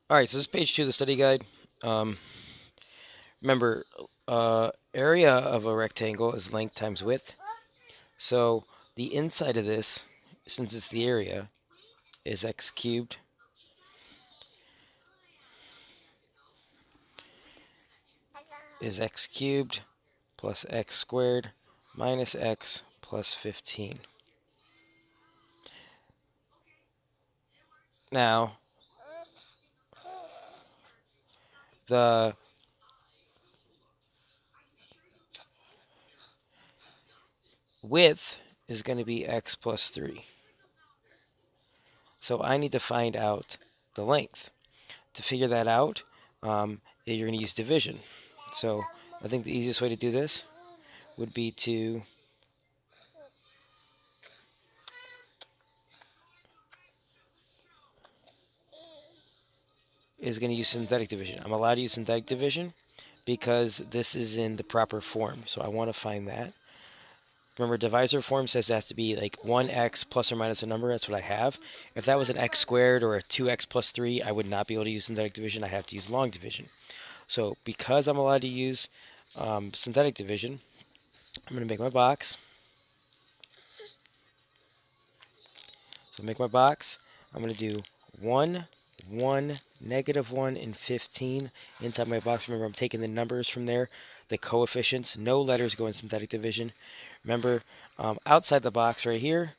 All right, so this is page 2 of the study guide. Um, remember, area of a rectangle is length times width. So the inside of this, since it's the area, is x cubed plus x squared minus x plus 15. Now, the width is going to be x plus 3. So I need to find out the length. To figure that out, you're going to use division. So I think the easiest way to do this would be to is going to use synthetic division. I'm allowed to use synthetic division because this is in the proper form. So I want to find that. Remember, divisor form says it has to be like 1x plus or minus a number. That's what I have. If that was an x squared or a 2x plus 3, I would not be able to use synthetic division. I have to use long division. So because I'm allowed to use synthetic division, I'm going to make my box. So make my box. I'm going to do 1, 1, -1, and 15 inside my box. Remember, I'm taking the numbers from there, the coefficients. No letters go in synthetic division. Remember, outside the box right here.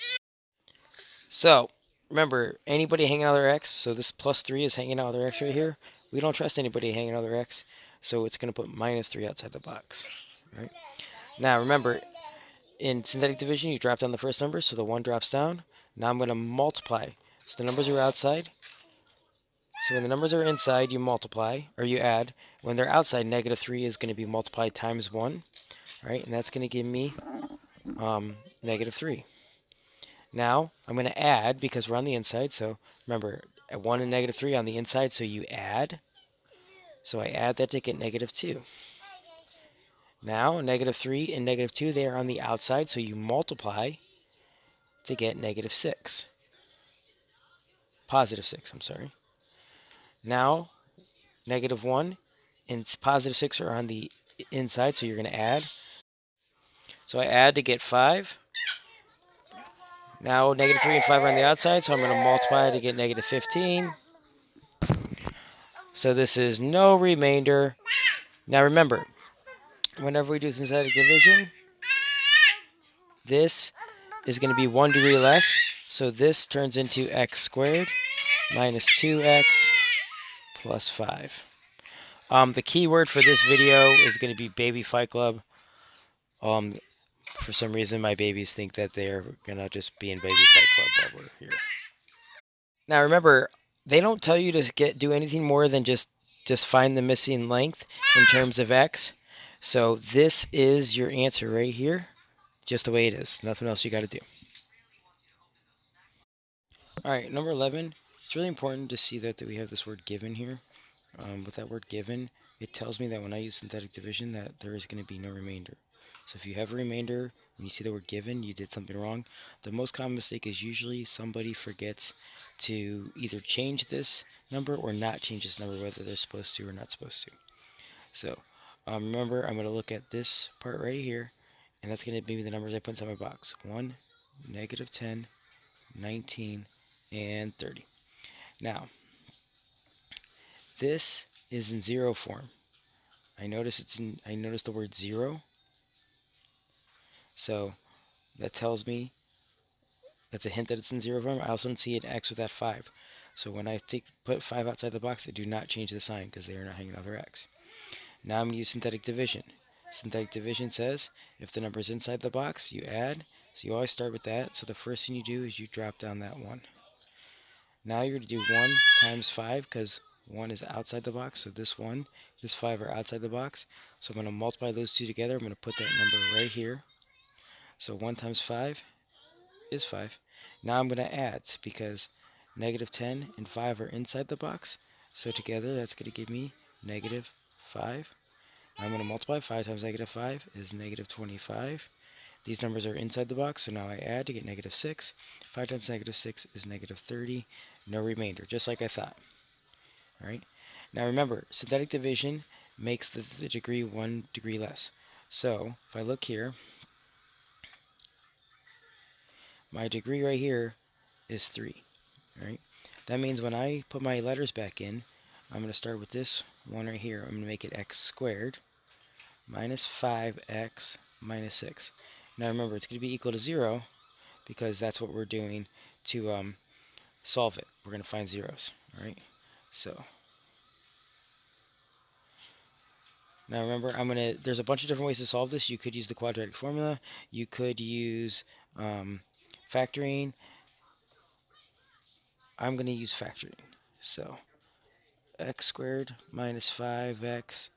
So, remember, anybody hanging out their x, so this plus 3 is hanging out their x right here. We don't trust anybody hanging out their x, so it's going to put -3 outside the box. Right? Now, remember, in synthetic division, you drop down the first number, so the 1 drops down. Now I'm going to multiply. So the numbers are outside. So when the numbers are inside, you multiply, or you add. When they're outside, -3 is going to be multiplied times 1. Right? And that's going to give me -3. Now I'm going to add because we're on the inside. So remember, at 1 and -3 on the inside, so you add. So I add that to get -2. Now -3 and -2, they are on the outside, so you multiply to get -6. +6, I'm sorry. Now -1 and +6 are on the inside, so you're going to add. So I add to get 5. Now -3 and 5 are on the outside, so I'm going to multiply to get -15. So this is no remainder. Now remember, whenever we do synthetic division, this is going to be 1 degree less. So this turns into x squared minus 2x plus 5. The key word for this video is going to be Baby Fight Club. For some reason, my babies think that they're going to just be in Baby Fight Club while we're here. Now remember, they don't tell you to do anything more than just find the missing length in terms of x. So this is your answer right here, just the way it is. Nothing else you got to do. All right, number 11. It's really important to see that we have this word given here. With that word given, it tells me that when I use synthetic division that there is going to be no remainder. So if you have a remainder and you see the word given, you did something wrong. The most common mistake is usually somebody forgets to either change this number or not change this number, whether they're supposed to or not supposed to. So remember, I'm going to look at this part right here, and that's going to be the numbers I put inside my box. 1, -10, 19, and 30. Now, this is in 0 form. I notice the word 0. So that tells me that's a hint that it's in 0 form. I also don't see an X with that 5. So when I put 5 outside the box, I do not change the sign because they are not hanging out their X. Now I'm going to use synthetic division. Synthetic division says if the number is inside the box, you add. So you always start with that. So the first thing you do is you drop down that 1. Now you're going to do 1 times 5 because 1 is outside the box. So this 1, this 5 are outside the box. So I'm going to multiply those two together. I'm going to put that number right here. So 1 times 5 is 5. Now I'm going to add because -10 and 5 are inside the box. So together that's going to give me -5. I'm going to multiply 5 times -5 is -25. These numbers are inside the box, so now I add to get -6. 5 times -6 is -30. No remainder, just like I thought. All right. Now remember, synthetic division makes the degree 1 degree less. So if I look here, my degree right here is 3. All right. That means when I put my letters back in, I'm going to start with this one right here. I'm going to make it x squared minus 5x minus 6. Now remember, it's going to be equal to 0 because that's what we're doing to solve it. We're going to find zeros. All right. So now remember, there's a bunch of different ways to solve this. You could use the quadratic formula. You could use factoring. I'm going to use factoring. So x squared minus 5x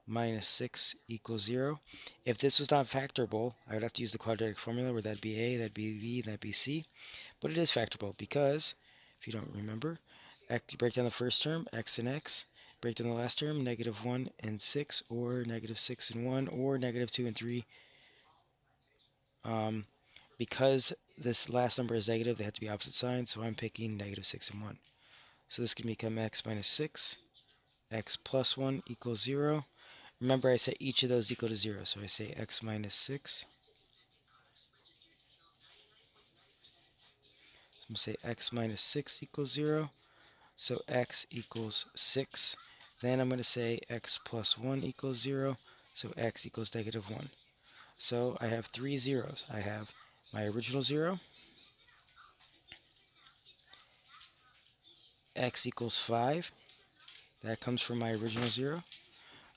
minus 6 equals 0. If this was not factorable, I would have to use the quadratic formula where that'd be a, that'd be b, that'd be c. But it is factorable because, if you don't remember, break down the first term, x and x. Break down the last term, negative 1 and 6, or negative 6 and 1, or negative 2 and 3. Because this last number is negative, they have to be opposite signs, so I'm picking negative 6 and 1. So this can become x minus 6, x plus 1 equals 0. Remember, I set each of those equal to 0, so I say x minus 6. So I'm going to say x minus 6 equals 0, so x equals 6. Then I'm going to say x plus 1 equals 0, so x equals negative 1. So I have 3 zeros. I have my original 0, x equals 5. That comes from my original 0.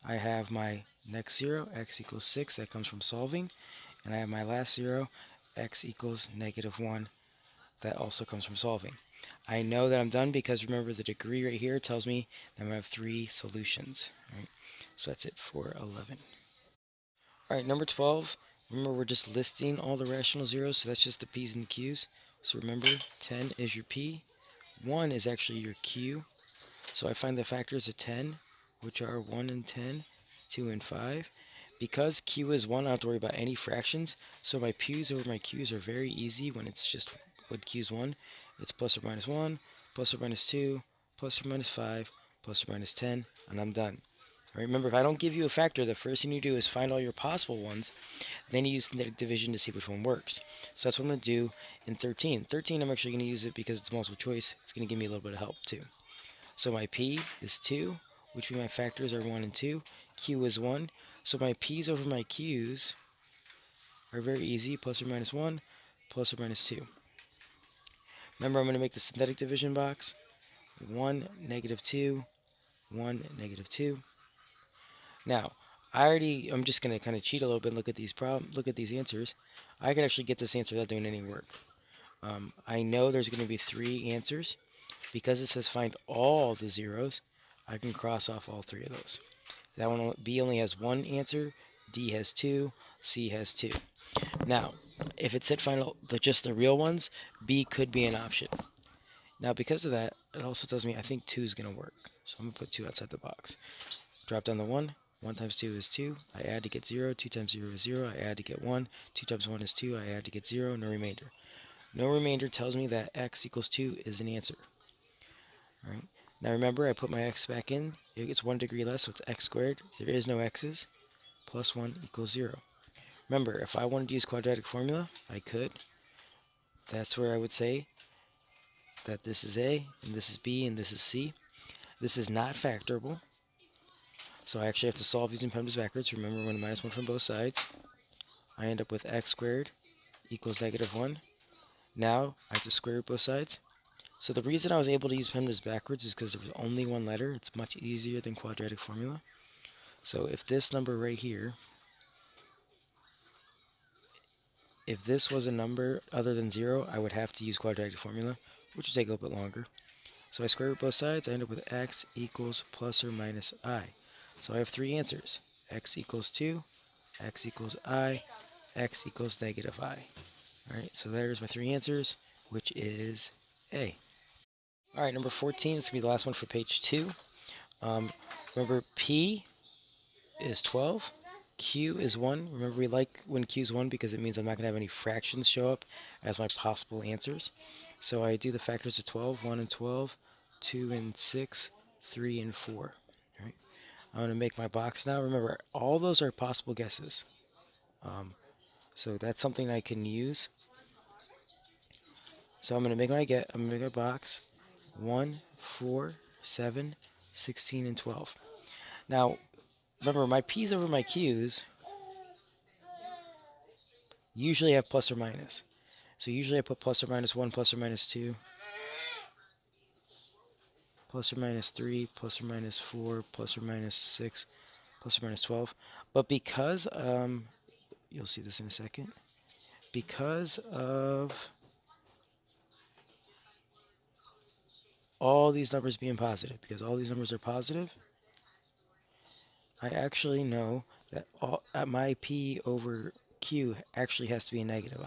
I have my next 0, x equals 6. That comes from solving. And I have my last 0, x equals negative 1. That also comes from solving. I know that I'm done because remember the degree right here tells me that I'm going to have 3 solutions. Right? So that's it for 11. All right, number 12. Remember, we're just listing all the rational zeros, so that's just the p's and the q's. So remember, 10 is your p, 1 is actually your q. So I find the factors of 10, which are 1 and 10, 2 and 5. Because q is 1, I don't have to worry about any fractions, so my p's over my q's are very easy when it's just when q is 1. It's plus or minus 1, plus or minus 2, plus or minus 5, plus or minus 10, and I'm done. All right, remember, if I don't give you a factor, the first thing you do is find all your possible ones, then you use synthetic division to see which one works. So that's what I'm going to do in 13. 13, I'm actually going to use it because it's multiple choice. It's going to give me a little bit of help too. So my p is 2, which means my factors are 1 and 2. Q is 1. So my p's over my q's are very easy, plus or minus 1, plus or minus 2. Remember, I'm going to make the synthetic division box 1, negative 2, 1, negative 2. Now, I'm just going to kind of cheat a little bit and look at these answers. I can actually get this answer without doing any work. I know there's going to be 3 answers. Because it says find all the zeros, I can cross off all 3 of those. That one, B only has 1 answer, D has 2, C has 2. Now, if it said find just the real ones, B could be an option. Now, because of that, it also tells me I think 2 is going to work. So I'm going to put 2 outside the box. Drop down the 1. 1 times 2 is 2. I add to get 0. 2 times 0 is 0. I add to get 1. 2 times 1 is 2. I add to get 0. No remainder. No remainder tells me that x equals 2 is an answer. All right. Now remember, I put my x back in. It gets 1 degree less, so it's x squared. There is no x's. Plus 1 equals 0. Remember, if I wanted to use quadratic formula, I could. That's where I would say that this is a, and this is b, and this is c. This is not factorable, so I actually have to solve these independents backwards. Remember, when minus 1 from both sides, I end up with x squared equals negative 1. Now, I have to square root both sides. So the reason I was able to use independents backwards is because there was only one letter. It's much easier than quadratic formula. So if this number right here, if this was a number other than 0, I would have to use quadratic formula, which would take a little bit longer. So I square root both sides, I end up with x equals plus or minus I. So I have 3 answers. X equals 2, x equals I, x equals negative I. Alright, so there's my 3 answers, which is A. Alright, number 14, this is going to be the last one for page 2. Remember, P is 12. Q is 1. Remember, we like when Q is 1 because it means I'm not going to have any fractions show up as my possible answers. So I do the factors of 12, 1 and 12, 2 and 6, 3, and 4. All right. I'm going to make my box now. Remember, all those are possible guesses. So that's something I can use. So I'm going to make my box 1, 4, 7, 16, and 12. Now, remember, my P's over my Q's usually have plus or minus. So usually I put plus or minus 1, plus or minus 2, plus or minus 3, plus or minus 4, plus or minus 6, plus or minus 12. But because, you'll see this in a second, because of all these numbers being positive, because all these numbers are positive, I actually know that my P over Q actually has to be a negative.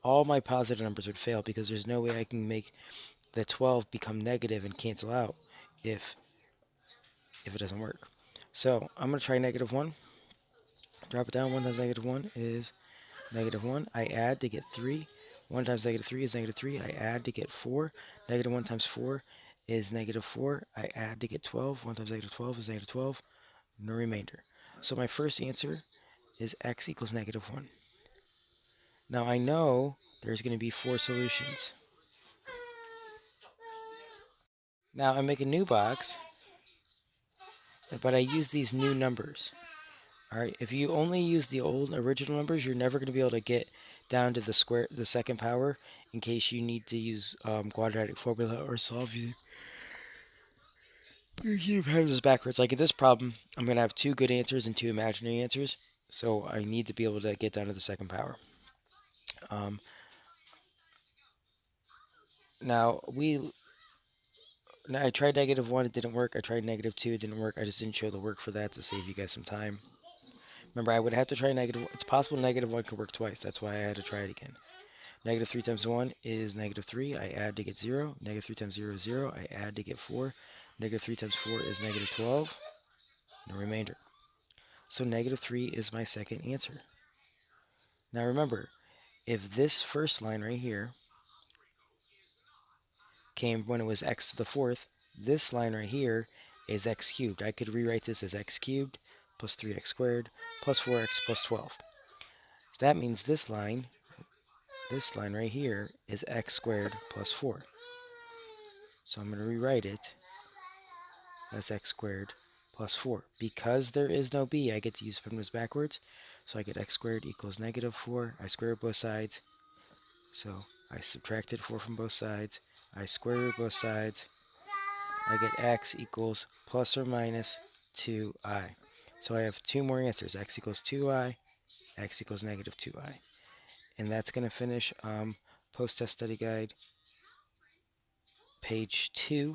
All my positive numbers would fail because there's no way I can make the 12 become negative and cancel out if it doesn't work. So I'm going to try negative 1. Drop it down. 1 times negative 1 is negative 1. I add to get 3. 1 times negative 3 is negative 3. I add to get 4. Negative 1 times 4 is negative 4. I add to get 12. 1 times negative 12 is negative 12. No remainder. So my first answer is x equals negative 1. Now I know there's going to be 4 solutions. Now I make a new box, but I use these new numbers. Alright, if you only use the old original numbers, you're never going to be able to get down to the second power in case you need to use quadratic formula or solve you have this backwards. Like in this problem, I'm going to have 2 good answers and 2 imaginary answers, so I need to be able to get down to the second power. Now I tried negative 1, it didn't work. I tried negative 2, it didn't work. I just didn't show the work for that to save you guys some time. Remember, I would have to try negative. It's possible negative 1 could work twice. That's why I had to try it again. Negative 3 times 1 is negative 3. I add to get 0. Negative 3 times 0 is 0. I add to get 4. Negative 3 times 4 is negative 12. No remainder. So negative 3 is my second answer. Now remember, if this first line right here came when it was x to the 4th, this line right here is x cubed. I could rewrite this as x cubed plus 3x squared plus 4x plus 12. So that means this line right here is x squared plus 4. So I'm going to rewrite it as x squared plus 4. Because there is no b, I get to use primitives backwards. So I get x squared equals negative 4. I square both sides. So I subtracted 4 from both sides. I square root both sides. I get x equals plus or minus 2i. So I have 2 more answers. X equals 2i, x equals negative 2i. And that's going to finish post-test study guide page 2.